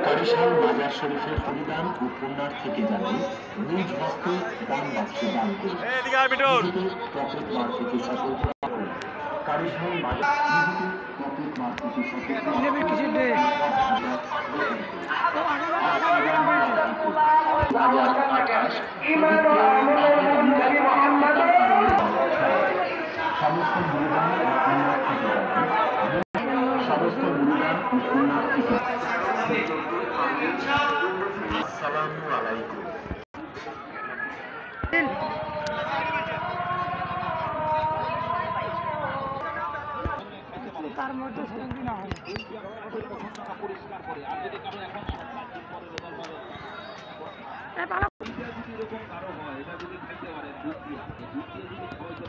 কারিশাল মাজার শরীফের অনুদান ও পুণ্যার্থীকে জানাই নিজ হস্তে দান বাক্সে দান করুন। পকেট মার থেকে সাপোর্ট করুন। কারিশাল মাজার পকেট মার থেকে সমস্ত অনুদান ও পুণ্যার্থীকে সমস্ত অনুদান ও পুণ্যার্থীকে আসসালামু আলাইকুম। তার মধ্যে সেরকম না হয় পরিষ্কার করে আর যদি কারো এখন কারো হয় এটা যদি খাইতে পারে দুধ দিয়ে যদি খাওয়াইতে